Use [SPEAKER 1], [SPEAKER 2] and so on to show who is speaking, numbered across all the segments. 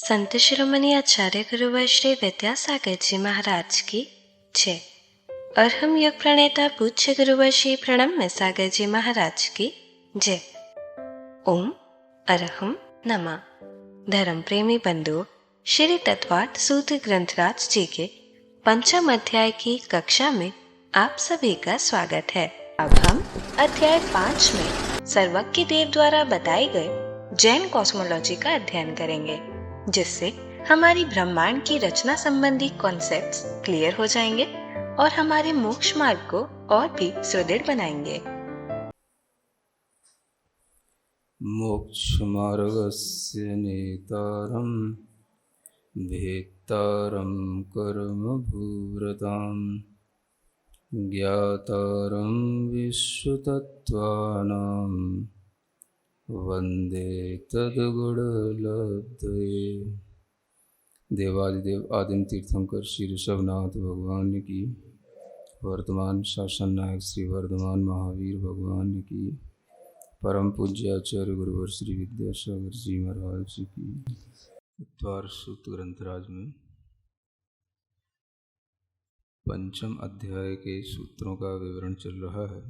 [SPEAKER 1] संत शिरोमणि आचार्य गुरुवर श्री विद्यासागर जी महाराज की जय। और हम योग प्रणेता पूज्य गुरुवर श्री प्रणम्य सागर जी महाराज की जय। ओम अरहम नमः। धर्म प्रेमी बंधुओं, श्री तत्वार्थ सूत्र ग्रंथराज जी के पंचम अध्याय की कक्षा में आप सभी का स्वागत है। अब हम अध्याय 5 में सर्वज्ञ देव द्वारा बताए गए जैन कॉस्मोलॉजी का अध्ययन करेंगे, जिससे हमारी ब्रह्मांड की रचना संबंधी कॉन्सेप्ट्स क्लियर हो जाएंगे और हमारे मोक्ष मार्ग को और भी सुदृढ़ बनाएंगे।
[SPEAKER 2] मोक्षमार्गस्य नेतारं भेत्तारं कर्मभूरतां ज्ञातारं विश्वतत्त्वानां वन्दे तद्गुणलब्धये। देवादिदेव आदिम तीर्थंकर श्री ऋषभनाथ भगवान की, वर्तमान शासन नायक श्री वर्धमान महावीर भगवान की, परम पूज्य आचार्य गुरुवर श्री विद्यासागर जी महाराज जी की। तत्वार्थ सूत्र ग्रंथराज में पंचम अध्याय के सूत्रों का विवरण चल रहा है।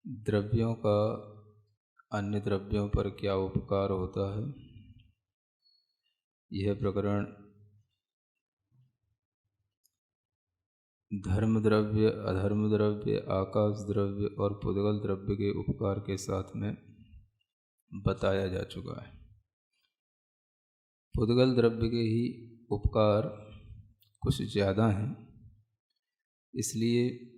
[SPEAKER 2] द्रव्यों का अन्य द्रव्यों पर क्या उपकार होता है, यह प्रकरण धर्म द्रव्य, अधर्म द्रव्य, आकाश द्रव्य और पुद्गल द्रव्य के उपकार के साथ में बताया जा चुका है। पुद्गल द्रव्य के ही उपकार कुछ ज़्यादा हैं, इसलिए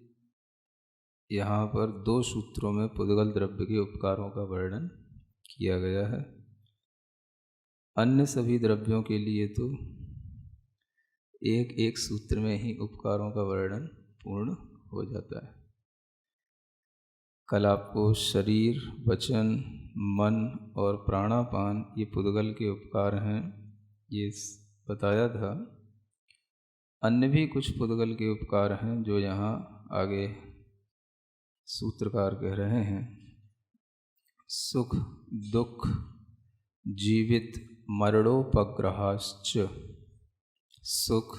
[SPEAKER 2] यहाँ पर 2 सूत्रों में पुद्गल द्रव्य के उपकारों का वर्णन किया गया है। अन्य सभी द्रव्यों के लिए तो एक एक सूत्र में ही उपकारों का वर्णन पूर्ण हो जाता है। कल आपको शरीर, वचन, मन और प्राणापान ये पुद्गल के उपकार हैं, ये बताया था। अन्य भी कुछ पुद्गल के उपकार हैं जो यहाँ आगे सूत्रकार कह रहे हैं। सुख दुख जीवित मरणोपग्रहाश्च। सुख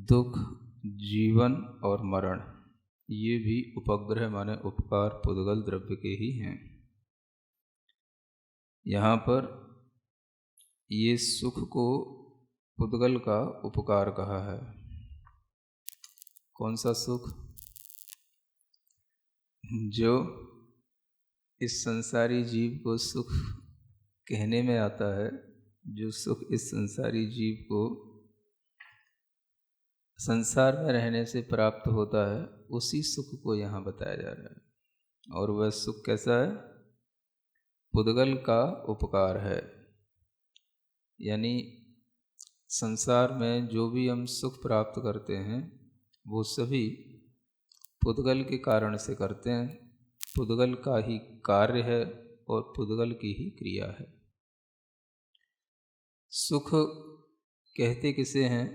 [SPEAKER 2] दुख जीवन और मरण, ये भी उपग्रह माने उपकार पुद्गल द्रव्य के ही हैं। यहाँ पर ये सुख को पुद्गल का उपकार कहा है। कौन सा सुख? जो इस संसारी जीव को सुख कहने में आता है, जो सुख इस संसारी जीव को संसार में रहने से प्राप्त होता है, उसी सुख को यहाँ बताया जा रहा है। और वह सुख कैसा है? पुद्गल का उपकार है। यानी संसार में जो भी हम सुख प्राप्त करते हैं वो सभी पुद्गल के कारण से करते हैं। पुद्गल का ही कार्य है और पुद्गल की ही क्रिया है। सुख कहते किसे हैं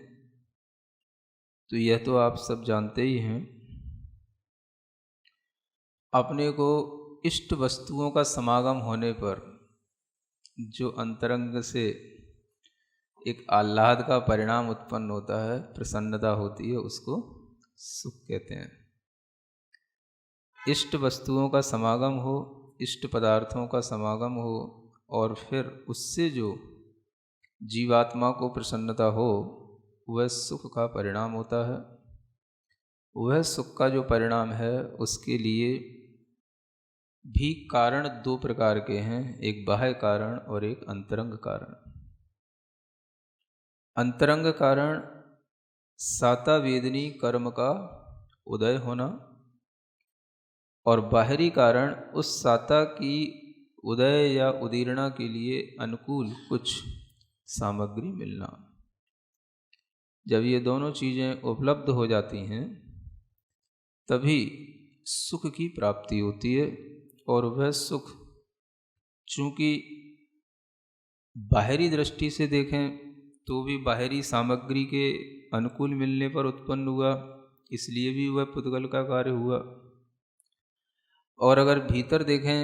[SPEAKER 2] तो यह तो आप सब जानते ही हैं। अपने को इष्ट वस्तुओं का समागम होने पर जो अंतरंग से एक आह्लाद का परिणाम उत्पन्न होता है, प्रसन्नता होती है, उसको सुख कहते हैं। इष्ट वस्तुओं का समागम हो, इष्ट पदार्थों का समागम हो और फिर उससे जो जीवात्मा को प्रसन्नता हो, वह सुख का परिणाम होता है। वह सुख का जो परिणाम है उसके लिए भी कारण 2 प्रकार के हैं, एक बाह्य कारण और एक अंतरंग कारण। अंतरंग कारण साता वेदनी कर्म का उदय होना और बाहरी कारण उस साता की उदय या उदीरणा के लिए अनुकूल कुछ सामग्री मिलना। जब ये दोनों चीज़ें उपलब्ध हो जाती हैं तभी सुख की प्राप्ति होती है। और वह सुख चूँकि बाहरी दृष्टि से देखें तो भी बाहरी सामग्री के अनुकूल मिलने पर उत्पन्न हुआ, इसलिए भी वह पुद्गल का कार्य हुआ। और अगर भीतर देखें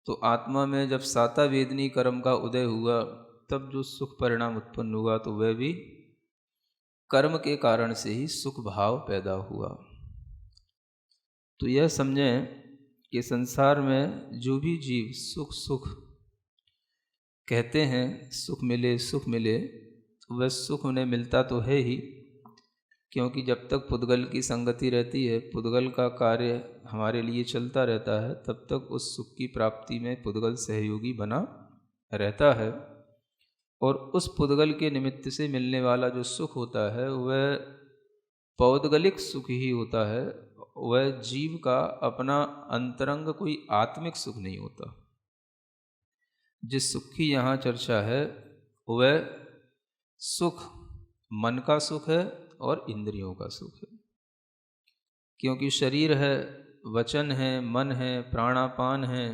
[SPEAKER 2] तो आत्मा में जब साता वेदनी कर्म का उदय हुआ तब जो सुख परिणाम उत्पन्न हुआ तो वह भी कर्म के कारण से ही सुख भाव पैदा हुआ। तो यह समझें कि संसार में जो भी जीव सुख सुख कहते हैं, सुख मिले, वह सुख उन्हें मिलता तो है ही, क्योंकि जब तक पुद्गल की संगति रहती है, पुद्गल का कार्य हमारे लिए चलता रहता है, तब तक उस सुख की प्राप्ति में पुद्गल सहयोगी बना रहता है। और उस पुद्गल के निमित्त से मिलने वाला जो सुख होता है वह पौद्गलिक सुख ही होता है, वह जीव का अपना अंतरंग कोई आत्मिक सुख नहीं होता। जिस सुख की यहाँ चर्चा है वह सुख मन का सुख है और इंद्रियों का सुख है, क्योंकि शरीर है, वचन है, मन है, प्राणापान है,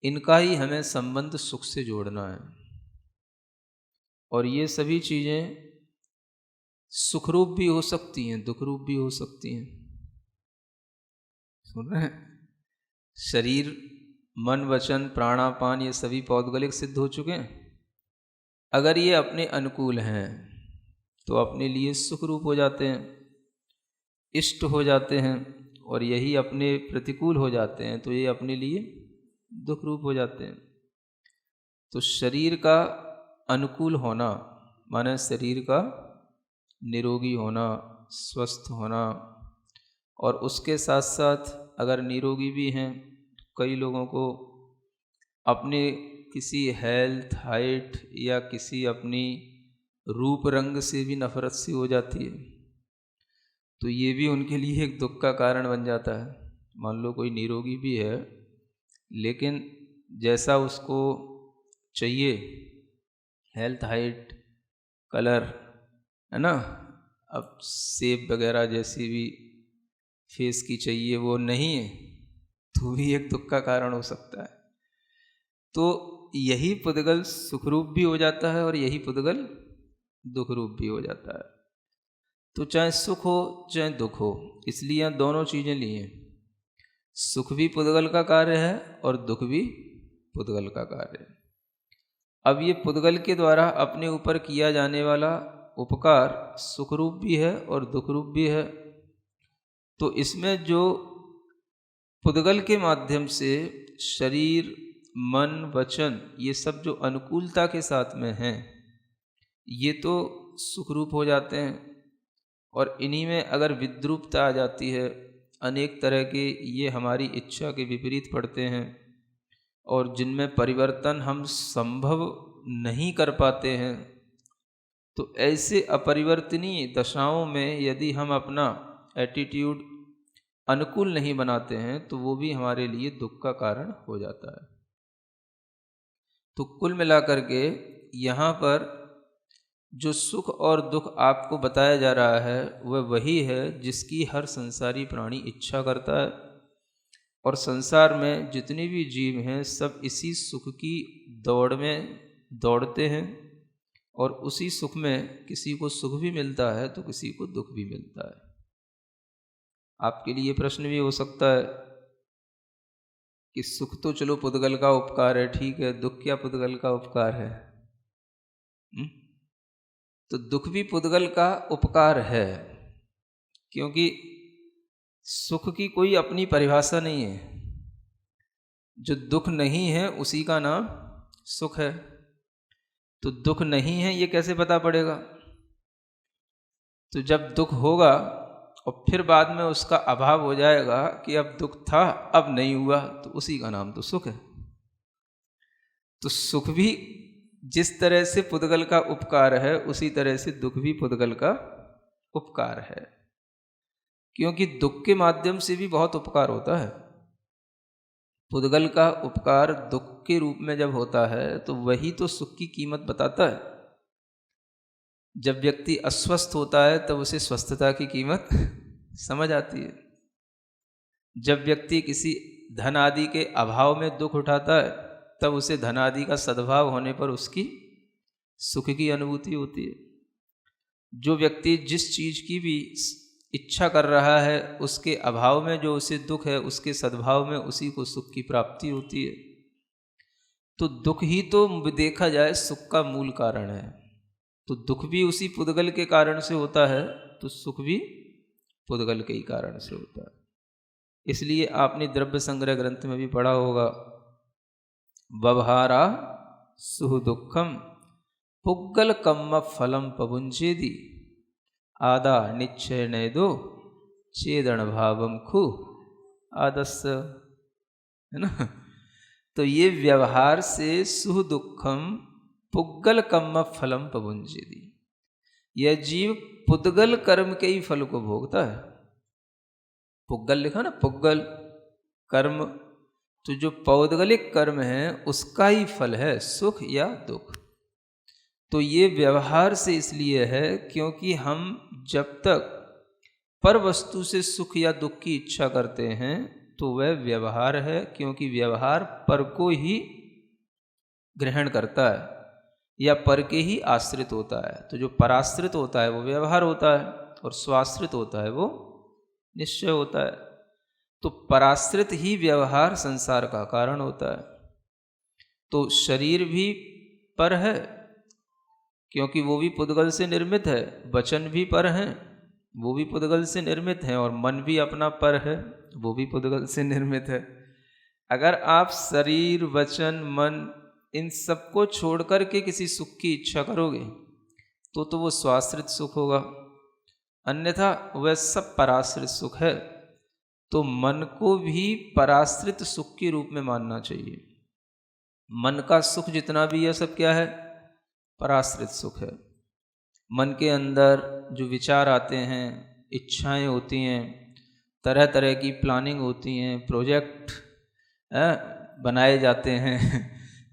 [SPEAKER 2] इनका ही हमें संबंध सुख से जोड़ना है। और ये सभी चीज़ें सुखरूप भी हो सकती हैं, दुखरूप भी हो सकती हैं। सुन रहे हैं? शरीर, मन, वचन, प्राणापान ये सभी पौद्गलिक सिद्ध हो चुके हैं। अगर ये अपने अनुकूल हैं तो अपने लिए सुखरूप हो जाते हैं, इष्ट हो जाते हैं, और यही अपने प्रतिकूल हो जाते हैं तो ये अपने लिए दुखरूप हो जाते हैं। तो शरीर का अनुकूल होना माने शरीर का निरोगी होना, स्वस्थ होना, और उसके साथ साथ अगर निरोगी भी हैं, कई लोगों को अपने किसी हेल्थ, हाइट या किसी अपनी रूप रंग से भी नफरत सी हो जाती है, तो ये भी उनके लिए एक दुख का कारण बन जाता है। मान लो कोई निरोगी भी है लेकिन जैसा उसको चाहिए, हेल्थ, हाइट, कलर, है ना, अब शेप वगैरह जैसी भी फेस की चाहिए वो नहीं है, तो भी एक दुख का कारण हो सकता है। तो यही पुद्गल सुखरूप भी हो जाता है और यही पुद्गल दुखरूप भी हो जाता है। तो चाहे सुख हो चाहे दुख हो, इसलिए यहाँ दोनों चीज़ें ली हैं। सुख भी पुद्गल का कार्य है और दुख भी पुद्गल का कार्य है। अब ये पुद्गल के द्वारा अपने ऊपर किया जाने वाला उपकार सुखरूप भी है और दुखरूप भी है। तो इसमें जो पुद्गल के माध्यम से शरीर, मन, वचन ये सब जो अनुकूलता के साथ में हैं, ये तो सुखरूप हो जाते हैं। और इन्हीं में अगर विद्रूपता आ जाती है, अनेक तरह के ये हमारी इच्छा के विपरीत पड़ते हैं और जिनमें परिवर्तन हम संभव नहीं कर पाते हैं, तो ऐसे अपरिवर्तनीय दशाओं में यदि हम अपना एटीट्यूड अनुकूल नहीं बनाते हैं तो वो भी हमारे लिए दुख का कारण हो जाता है। तो कुल मिलाकर के यहाँ पर जो सुख और दुख आपको बताया जा रहा है वह वही है जिसकी हर संसारी प्राणी इच्छा करता है। और संसार में जितने भी जीव हैं सब इसी सुख की दौड़ में दौड़ते हैं, और उसी सुख में किसी को सुख भी मिलता है तो किसी को दुख भी मिलता है। आपके लिए प्रश्न भी हो सकता है कि सुख तो चलो पुद्गल का उपकार है, ठीक है, दुख क्या पुद्गल का उपकार है? तो दुख भी पुद्गल का उपकार है, क्योंकि सुख की कोई अपनी परिभाषा नहीं है। जो दुख नहीं है उसी का नाम सुख है। तो दुख नहीं है ये कैसे पता पड़ेगा? तो जब दुख होगा और फिर बाद में उसका अभाव हो जाएगा कि अब दुख था अब नहीं हुआ, तो उसी का नाम तो सुख है। तो सुख भी जिस तरह से पुद्गल का उपकार है उसी तरह से दुख भी पुद्गल का उपकार है, क्योंकि दुख के माध्यम से भी बहुत उपकार होता है। पुद्गल का उपकार दुख के रूप में जब होता है तो वही तो सुख की कीमत बताता है। जब व्यक्ति अस्वस्थ होता है तब उसे स्वस्थता की कीमत समझ आती है। जब व्यक्ति किसी धन आदि के अभाव में दुख उठाता है तब उसे धन आदि का सद्भाव होने पर उसकी सुख की अनुभूति होती है। जो व्यक्ति जिस चीज़ की भी इच्छा कर रहा है उसके अभाव में जो उसे दुख है, उसके सद्भाव में उसी को सुख की प्राप्ति होती है। तो दुख ही तो देखा जाए सुख का मूल कारण है। तो दुख भी उसी पुद्गल के कारण से होता है, तो सुख भी पुद्गल के ही कारण से होता है। इसलिए आपने द्रव्य संग्रह ग्रंथ में भी पढ़ा होगा, व्यवहारा सुह दुखम पुग्गल कम्म फलम पभुंजेदि आदा निश्चय नैदो चेदन भावम खु आदस्य, है ना। तो ये व्यवहार से सुह दुखम पुग्गल कम्म फलम पभुंजेदि, यह जीव पुद्गल कर्म के ही फल को भोगता है। पुग्गल लिखा ना, पुग्गल कर्म, तो जो पौद्गलिक कर्म है उसका ही फल है सुख या दुख। तो ये व्यवहार से इसलिए है क्योंकि हम जब तक पर वस्तु से सुख या दुख की इच्छा करते हैं तो वह व्यवहार है, क्योंकि व्यवहार पर को ही ग्रहण करता है या पर के ही आश्रित होता है। तो जो पराश्रित होता है वो व्यवहार होता है और स्वाश्रित होता है वो निश्चय होता है। तो पराश्रित ही व्यवहार संसार का कारण होता है। तो शरीर भी पर है क्योंकि वो भी पुद्गल से निर्मित है, वचन भी पर हैं वो भी पुद्गल से निर्मित हैं, और मन भी अपना पर है वो भी पुद्गल से निर्मित है। अगर आप शरीर वचन मन इन सबको छोड़ कर के किसी सुख की इच्छा करोगे तो वो स्वाश्रित सुख होगा, अन्यथा वह सब पराश्रित सुख है। तो मन को भी पराश्रित सुख के रूप में मानना चाहिए। मन का सुख जितना भी है सब क्या है, पराश्रित सुख है। मन के अंदर जो विचार आते हैं, इच्छाएं होती हैं, तरह तरह की प्लानिंग होती हैं, प्रोजेक्ट बनाए जाते हैं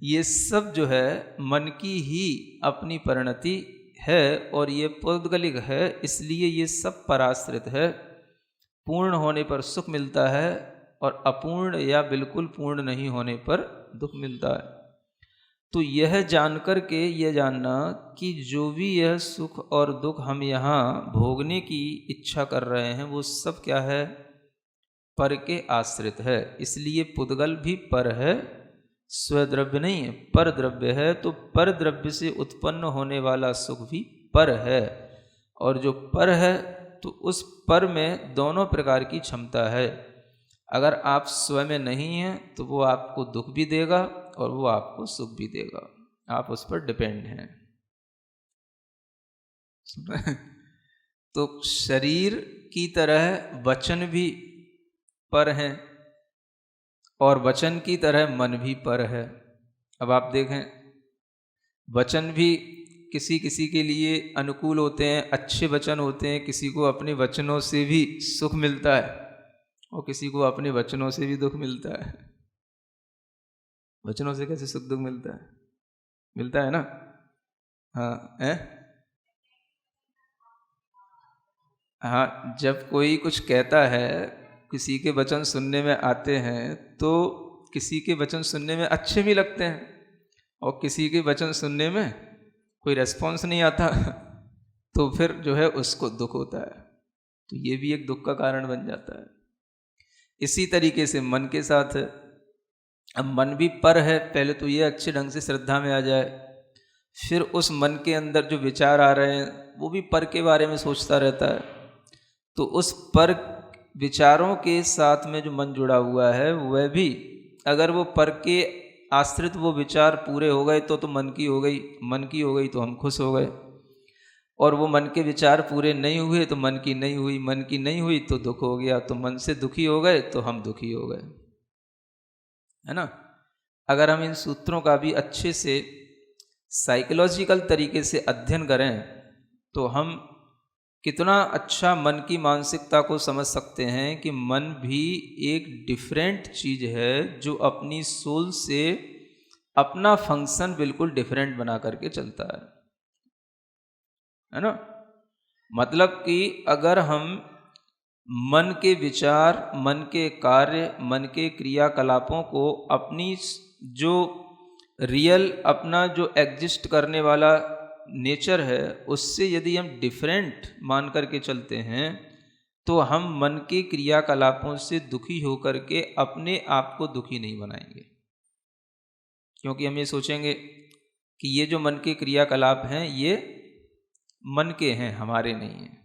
[SPEAKER 2] ये सब जो है मन की ही अपनी परिणति है और ये पौद्गलिक है, इसलिए ये सब पराश्रित है। पूर्ण होने पर सुख मिलता है और अपूर्ण या बिल्कुल पूर्ण नहीं होने पर दुख मिलता है। तो यह जानकर के यह जानना कि जो भी यह सुख और दुख हम यहाँ भोगने की इच्छा कर रहे हैं वो सब क्या है, पर के आश्रित है। इसलिए पुद्गल भी पर है, स्वद्रव्य नहीं है, पर द्रव्य है। तो पर द्रव्य से उत्पन्न होने वाला सुख भी पर है, और जो पर है तो उस पर में दोनों प्रकार की क्षमता है। अगर आप स्वयं नहीं हैं तो वो आपको दुख भी देगा और वो आपको सुख भी देगा, आप उस पर डिपेंड हैं। तो शरीर की तरह वचन भी पर हैं और वचन की तरह मन भी पर है। अब आप देखें, वचन भी किसी किसी के लिए अनुकूल होते हैं, अच्छे वचन होते हैं, किसी को अपने वचनों से भी सुख मिलता है और किसी को अपने वचनों से भी दुख मिलता है। वचनों से कैसे सुख दुख मिलता है, मिलता है ना। हाँ हाँ, जब कोई कुछ कहता है, किसी के वचन सुनने में आते हैं तो किसी के वचन सुनने में अच्छे भी लगते हैं और किसी के वचन सुनने में कोई रेस्पॉन्स नहीं आता तो फिर जो है उसको दुख होता है। तो ये भी एक दुख का कारण बन जाता है। इसी तरीके से मन के साथ, अब मन भी पर है, पहले तो ये अच्छे ढंग से श्रद्धा में आ जाए, फिर उस मन के अंदर जो विचार आ रहे हैं वो भी पर के बारे में सोचता रहता है। तो उस पर विचारों के साथ में जो मन जुड़ा हुआ है वह भी, अगर वो पर के आश्रित वो विचार पूरे हो गए तो मन की हो गई, मन की हो गई तो हम खुश हो गए, और वो मन के विचार पूरे नहीं हुए तो मन की नहीं हुई, मन की नहीं हुई तो दुख हो गया, तो मन से दुखी हो गए तो हम दुखी हो गए, है ना। अगर हम इन सूत्रों का भी अच्छे से साइकोलॉजिकल तरीके से अध्ययन करें तो हम कितना अच्छा मन की मानसिकता को समझ सकते हैं कि मन भी एक डिफरेंट चीज़ है जो अपनी सोल से अपना फंक्शन बिल्कुल डिफरेंट बना करके चलता है ना। मतलब कि अगर हम मन के विचार, मन के कार्य, मन के क्रियाकलापों को अपनी जो रियल, अपना जो एग्जिस्ट करने वाला नेचर है उससे यदि हम डिफरेंट मान करके चलते हैं तो हम मन के क्रियाकलापों से दुखी होकर के अपने आप को दुखी नहीं बनाएंगे, क्योंकि हम ये सोचेंगे कि ये जो मन के क्रियाकलाप हैं ये मन के हैं, हमारे नहीं हैं।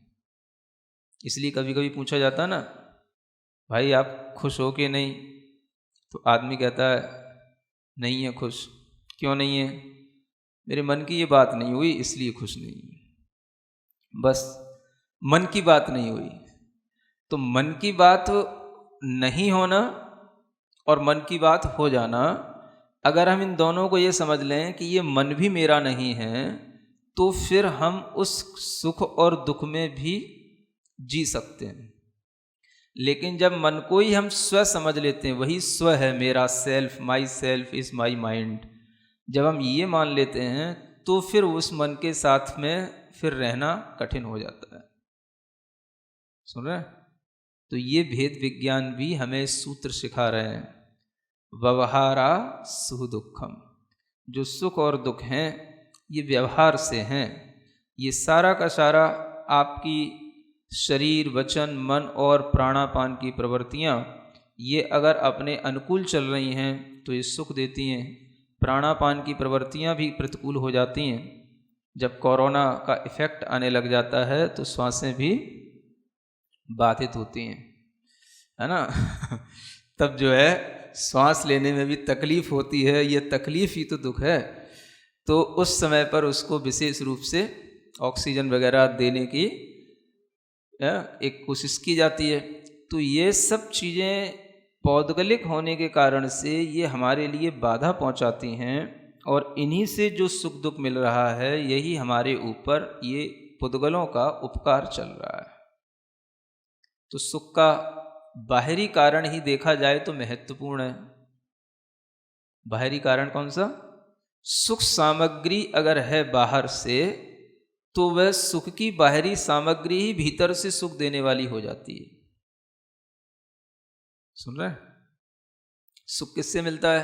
[SPEAKER 2] इसलिए कभी कभी पूछा जाता ना, भाई आप खुश हो कि नहीं? तो आदमी कहता है नहीं है खुश। क्यों नहीं है? मेरे मन की ये बात नहीं हुई इसलिए खुश नहीं है। बस मन की बात नहीं हुई। तो मन की बात नहीं होना और मन की बात हो जाना, अगर हम इन दोनों को ये समझ लें कि ये मन भी मेरा नहीं है, तो फिर हम उस सुख और दुख में भी जी सकते हैं। लेकिन जब मन को ही हम स्व समझ लेते हैं, वही स्व है, मेरा self, my self is my mind, जब हम ये मान लेते हैं तो फिर उस मन के साथ में फिर रहना कठिन हो जाता है। सुन रहे हैं? तो ये भेद विज्ञान भी हमें सूत्र सिखा रहे हैं। व्यवहारा सुख दुखम, जो सुख और दुख हैं ये व्यवहार से हैं। ये सारा का सारा आपकी शरीर, वचन, मन और प्राणापान की प्रवृत्तियाँ ये अगर अपने अनुकूल चल रही हैं तो ये सुख देती हैं। प्राणापान की प्रवृत्तियाँ भी प्रतिकूल हो जाती हैं। जब कोरोना का इफ़ेक्ट आने लग जाता है तो श्वासें भी बाधित होती हैं, है ना। तब जो है श्वास लेने में भी तकलीफ होती है। ये तकलीफ ही तो दुख है। तो उस समय पर उसको विशेष रूप से ऑक्सीजन वगैरह देने की एक कोशिश की जाती है। तो ये सब चीज़ें पौद्गलिक होने के कारण से ये हमारे लिए बाधा पहुंचाती हैं, और इन्हीं से जो सुख दुख मिल रहा है यही हमारे ऊपर ये पुद्गलों का उपकार चल रहा है। तो सुख का बाहरी कारण ही देखा जाए तो महत्वपूर्ण है। बाहरी कारण कौन सा? सुख सामग्री अगर है बाहर से तो वह सुख की बाहरी सामग्री ही भीतर से सुख देने वाली हो जाती है। सुन रहे हैं? सुख किससे मिलता है?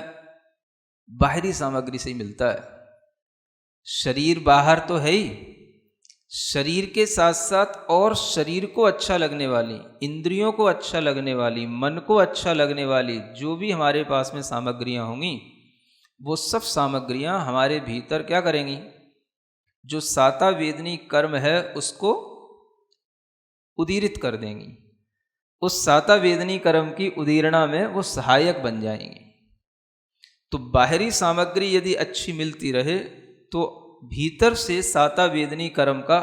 [SPEAKER 2] बाहरी सामग्री से ही मिलता है। शरीर बाहर तो है ही, शरीर के साथ साथ और शरीर को अच्छा लगने वाली, इंद्रियों को अच्छा लगने वाली, मन को अच्छा लगने वाली जो भी हमारे पास में सामग्रियां होंगी, वो सब सामग्रियां हमारे भीतर क्या करेंगी? जो साता वेदनी कर्म है उसको उदीरित कर देंगी। उस साता वेदनी कर्म की उदीरणा में वो सहायक बन जाएंगी। तो बाहरी सामग्री यदि अच्छी मिलती रहे तो भीतर से साता वेदनी कर्म का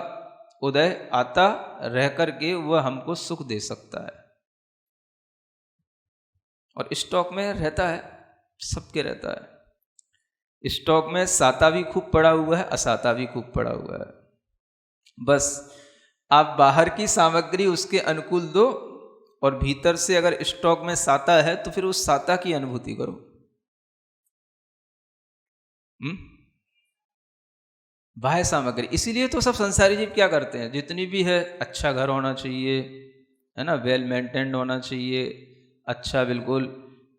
[SPEAKER 2] उदय आता रह करके वह हमको सुख दे सकता है। और स्टॉक में रहता है, सबके रहता है। स्टॉक में साता भी खूब पड़ा हुआ है, असाता भी खूब पड़ा हुआ है। बस आप बाहर की सामग्री उसके अनुकूल दो, और भीतर से अगर स्टॉक में साता है तो फिर उस साता की अनुभूति करो। बाह्य सामग्री, इसीलिए तो सब संसारी जीव क्या करते हैं, जितनी भी है अच्छा घर होना चाहिए, है ना, वेल मेंटेन्ड होना चाहिए, अच्छा बिल्कुल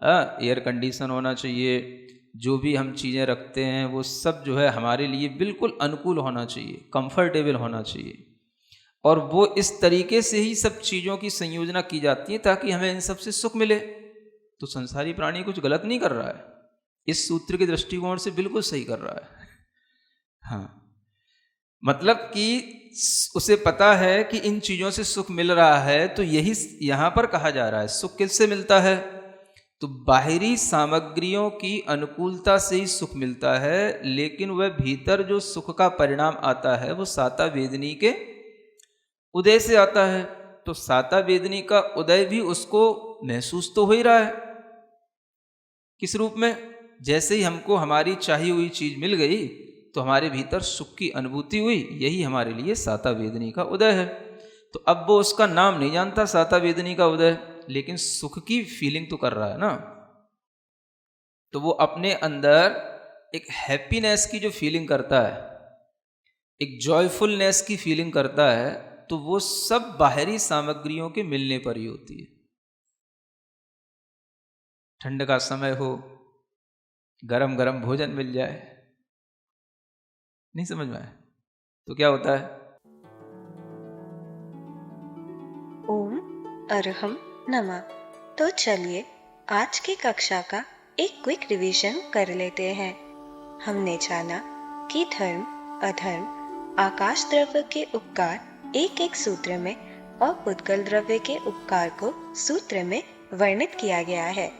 [SPEAKER 2] एयर कंडीशन होना चाहिए, जो भी हम चीज़ें रखते हैं वो सब जो है हमारे लिए बिल्कुल अनुकूल होना चाहिए, कंफर्टेबल होना चाहिए। और वो इस तरीके से ही सब चीज़ों की संयोजना की जाती है ताकि हमें इन सब से सुख मिले। तो संसारी प्राणी कुछ गलत नहीं कर रहा है, इस सूत्र के दृष्टिकोण से बिल्कुल सही कर रहा है। हाँ, मतलब कि उसे पता है कि इन चीज़ों से सुख मिल रहा है, तो यही यहाँ पर कहा जा रहा है। सुख किससे मिलता है? तो बाहरी सामग्रियों की अनुकूलता से ही सुख मिलता है, लेकिन वह भीतर जो सुख का परिणाम आता है वो साता वेदनी के उदय से आता है। तो साता वेदनी का उदय भी उसको महसूस तो हो ही रहा है। किस रूप में? जैसे ही हमको हमारी चाहिए हुई चीज मिल गई तो हमारे भीतर सुख की अनुभूति हुई, यही हमारे लिए साता वेदनी का उदय है। तो अब वो उसका नाम नहीं जानता साता वेदनी का उदय, लेकिन सुख की फीलिंग तो कर रहा है ना। तो वो अपने अंदर एक हैप्पीनेस की जो फीलिंग करता है, एक जॉयफुलनेस की फीलिंग करता है, तो वो सब बाहरी सामग्रियों के मिलने पर ही होती है। ठंड का समय हो, गरम गरम भोजन मिल जाए, नहीं समझ में आया तो क्या होता है?
[SPEAKER 1] ओम अरहम नमः। तो चलिए आज की कक्षा का एक क्विक रिवीजन कर लेते हैं। हमने जाना कि धर्म, अधर्म, आकाश द्रव्य के उपकार एक एक सूत्र में और पुद्गल द्रव्य के उपकार को सूत्र में वर्णित किया गया है।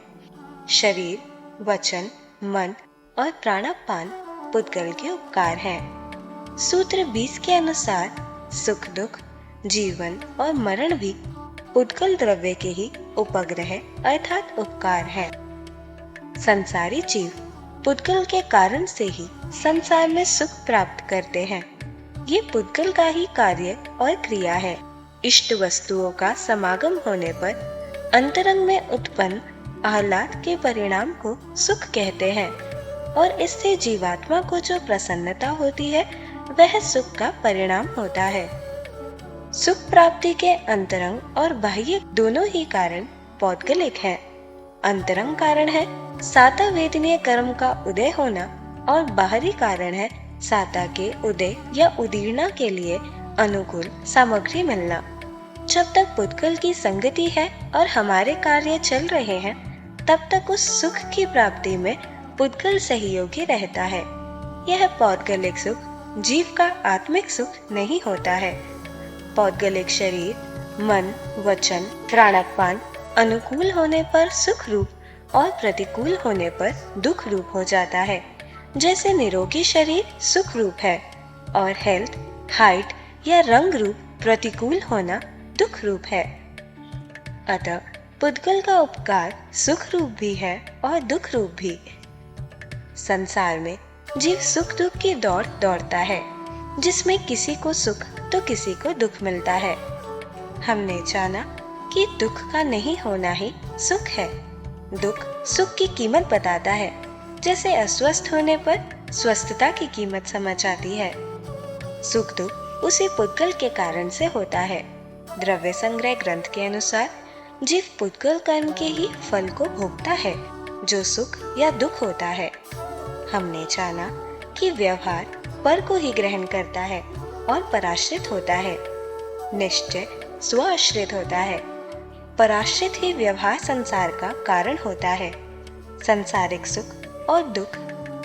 [SPEAKER 1] शरीर, वचन, मन और प्राणापान पुद्गल के उपकार हैं। सूत्र 20 के अनुसार सुख दुख, जीवन और मरण भी पुद्गल द्रव्य के ही उपग्रह अर्थात उपकार है। संसारी जीव पुद्गल के कारण से ही संसार में सुख प्राप्त करते हैं। ये पुद्गल का ही कार्य और क्रिया है। इष्ट वस्तुओं का समागम होने पर अंतरंग में उत्पन्न आह्लाद के परिणाम को सुख कहते हैं और इससे जीवात्मा को जो प्रसन्नता होती है वह सुख का परिणाम होता है। सुख प्राप्ति के अंतरंग और बाह्य दोनों ही कारण पौद्गलिक हैं। अंतरंग कारण है साता वेदनीय कर्म का उदय होना और बाहरी कारण है साता के उदय या उदीर्णा के लिए अनुकूल सामग्री मिलना। जब तक पुद्गल की संगति है और हमारे कार्य चल रहे हैं तब तक उस सुख की प्राप्ति में पुद्गल सहयोगी रहता है। यह पौद्गलिक सुख जीव का आत्मिक सुख नहीं होता है। पौद्गलिक शरीर, मन, वचन, प्राणापान अनुकूल होने पर सुख रूप और प्रतिकूल होने पर दुख रूप हो जाता है। जैसे निरोगी शरीर सुख रूप है और हेल्थ, हाइट या रंग रूप प्रतिकूल होना दुख रूप है। अतः पुद्गल का उपकार सुख रूप भी है और दुख रूप भी। संसार में जीव सुख दुख की दौड़ दौड़ता है, जिसमें किसी को सुख तो किसी को दुख मिलता है। हमने जाना कि दुख का नहीं होना ही सुख है। दुख सुख की कीमत बताता है। जैसे अस्वस्थ होने पर स्वस्थता की कीमत समझ आती है। सुख दुख उसी पुद्गल के कारण से होता है। द्रव्य संग्रह ग्रंथ के अनुसार जीव पुद्गल कर्म के ही फल को भोगता है, जो सुख या दुख होता है। हमने जाना कि व्यवहार पर को ही ग्रहण करता है और पराश्रित होता है। निश्चय स्वाश्रित होता है। पराश्रित ही व्यवहार संसार का कारण होता है। संसारिक सुख और दुख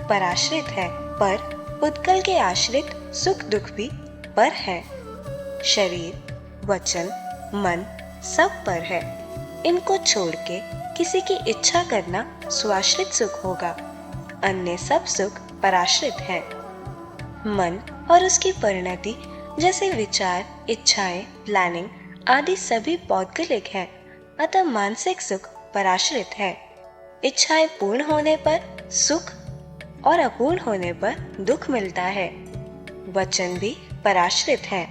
[SPEAKER 1] पराश्रित है, पर पुद्गल के आश्रित सुख दुख भी पर है। शरीर, वचन, मन सब पर है। इनको छोड़ के किसी की इच्छा करना स्वाश्रित सुख होगा। अन्य सब सुख पराश्रित है। मन और उसकी परिणति जैसे विचार, इच्छाएं, प्लानिंग आदि सभी पौद्गलिक है। अतः मानसिक सुख पराश्रित है। इच्छाएं पूर्ण होने पर सुख और अपूर्ण होने पर दुख मिलता है। वचन भी पराश्रित है।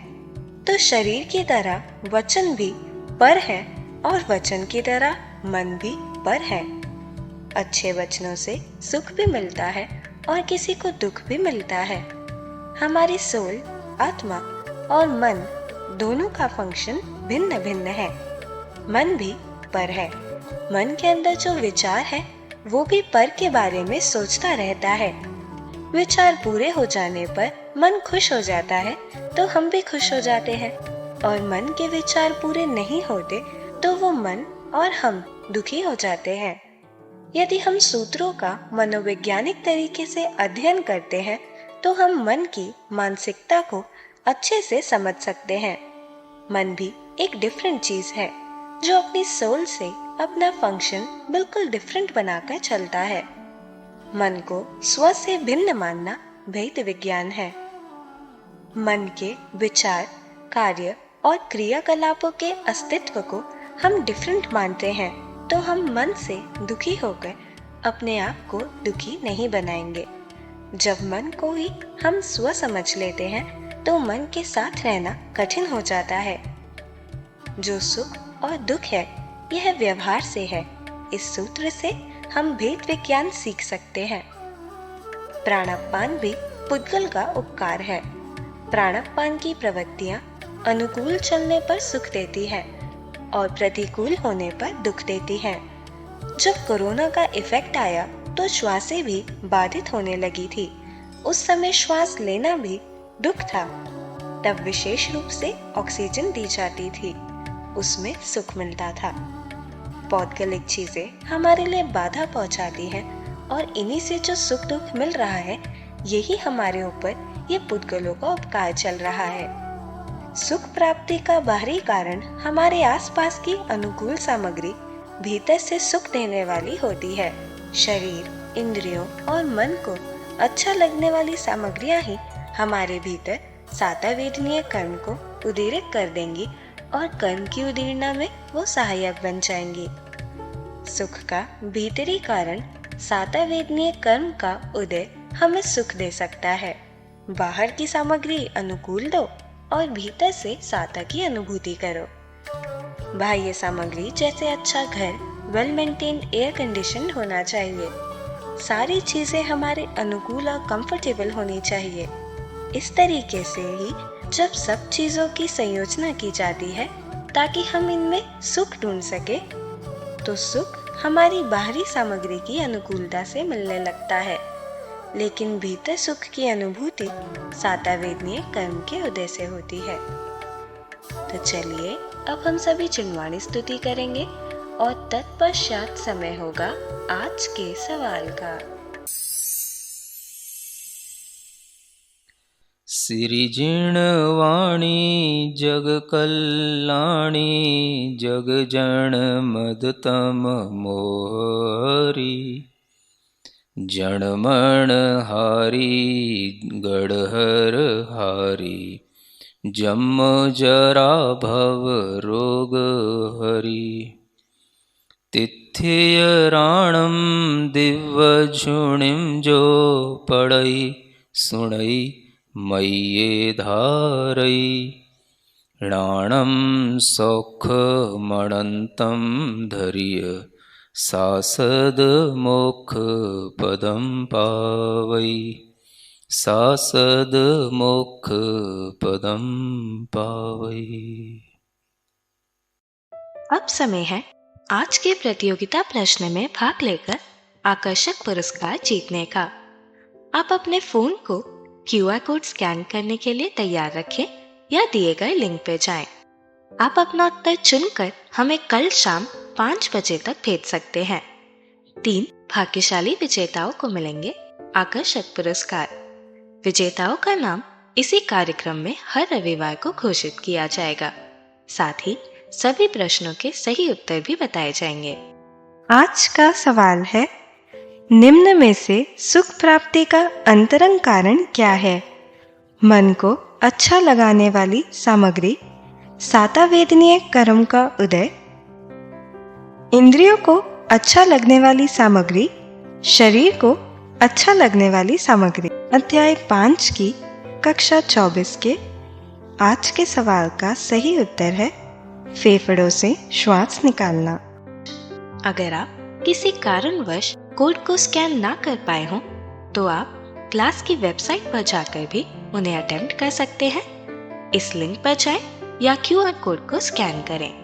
[SPEAKER 1] तो शरीर की तरह वचन भी पर है और वचन की तरह मन भी पर है। अच्छे वचनों से सुख भी मिलता है और किसी को दुख भी मिलता है। हमारी सोल, आत्मा और मन दोनों का फंक्शन भिन्न भिन्न है। मन भी पर है। मन के अंदर जो विचार है वो भी पर के बारे में सोचता रहता है। विचार पूरे हो जाने पर मन खुश हो जाता है तो हम भी खुश हो जाते हैं, और मन के विचार पूरे नहीं होते तो वो मन और हम दुखी हो जाते हैं। यदि हम सूत्रों का मनोवैज्ञानिक तरीके से अध्ययन करते हैं तो हम मन की मानसिकता को अच्छे से समझ सकते हैं। मन भी एक डिफरेंट चीज है जो अपनी सोल से अपना फंक्शन बिल्कुल डिफरेंट बनाकर चलता है। मन को स्व से भिन्न मानना भेद विज्ञान है। मन के विचार, कार्य और क्रियाकलापों के अस्तित्व को हम डिफरेंट मानते हैं तो हम मन से दुखी होकर अपने आप को दुखी नहीं बनाएंगे। जब मन को ही हम स्व समझ लेते हैं तो मन के साथ रहना कठिन हो जाता है। जो सुख और दुख है यह व्यवहार से है। इस सूत्र से हम भेद विज्ञान सीख सकते हैं। प्राणापान भी पुद्गल का उपकार है। प्राणापान की प्रवृत्तियां अनुकूल चलने पर सुख देती है और प्रतिकूल होने पर दुख देती है। जब कोरोना का इफेक्ट आया तो श्वासें भी बाधित होने लगी थी। उस समय श्वास लेना भी दुख था। तब विशेष रूप से ऑक्सीजन दी जाती थी, उसमें सुख मिलता था। पौद्गलिक चीजें हमारे लिए बाधा पहुंचाती हैं और इन्हीं से जो सुख दुख मिल रहा है, यही हमारे ऊपर ये पुद्गलों का उपकार चल रहा है। सुख प्राप्ति का बाहरी कारण हमारे आसपास की अनुकूल सामग्री भीतर से सुख देने वाली होती है। शरीर, इंद्रियों और मन को अच्छा लगने वाली सामग्रियां ही हमारे भीतर सातावेदनीय कर्म को उदीरित कर देंगी और कर्म की उदीरना में वो सहायक बन जाएंगी। सुख का भीतरी कारण सातावेदनीय कर्म का उदय हमें सुख दे सकता है। बाहर की सामग्री अनुकूल दो और भीतर से साता की अनुभूति करो। बाह्य सामग्री जैसे अच्छा घर, वेल मेंटेन्ड एयर कंडीशन होना चाहिए। सारी चीजें हमारे अनुकूल और कंफर्टेबल होनी चाहिए। इस तरीके से ही जब सब चीजों की संयोजना की जाती है ताकि हम इनमें सुख ढूंढ सके, तो सुख हमारी बाहरी सामग्री की अनुकूलता से मिलने लगता है। लेकिन भीतर सुख की अनुभूति सातावेदनीय कर्म के उदय से होती है। तो चलिए अब हम सभी चिन्वाणी स्तुति करेंगे और तत्पश्चात समय होगा आज के सवाल का।
[SPEAKER 2] सिरिजिणवाणी जग कल्याणी जग जन मदतम मोहरी जणमण हारी गढ़हर हारी जम जरा भव रोग हरि तिथियराणम दिव्य झुणिम जो पढ़ई सुणई मय्ये धारई णाणम सौख मणंतम धर्य सासद मोक्ष पदम पावई सासद मोक्ष पदम पावई।
[SPEAKER 1] अब समय है आज के प्रतियोगिता प्रश्न में भाग लेकर आकर्षक पुरस्कार जीतने का। आप अपने फोन को QR कोड स्कैन करने के लिए तैयार रखें या दिए गए लिंक पे जाएं। आप अपना उत्तर चुनकर हमें कल शाम 5 बजे तक भेज सकते हैं। 3 भाग्यशाली विजेताओं को मिलेंगे आकर्षक पुरस्कार। विजेताओं का नाम इसी कार्यक्रम में हर रविवार को घोषित किया जाएगा। साथ ही सभी प्रश्नों के सही उत्तर भी बताए जाएंगे। आज का सवाल है, निम्न में से सुख प्राप्ति का अंतरंग कारण क्या है? मन को अच्छा लगाने वाली सामग्री, सातावेदनीय कर्म का उदय, इंद्रियों को अच्छा लगने वाली सामग्री, शरीर को अच्छा लगने वाली सामग्री। अध्याय 5 की कक्षा 24 के आज के सवाल का सही उत्तर है फेफड़ों से श्वास निकालना। अगर आप किसी कारणवश कोड को स्कैन ना कर पाए हों, तो आप क्लास की वेबसाइट पर जाकर भी उन्हें अटेम्प्ट कर सकते हैं। इस लिंक पर जाएं या QR कोड को स्कैन करें।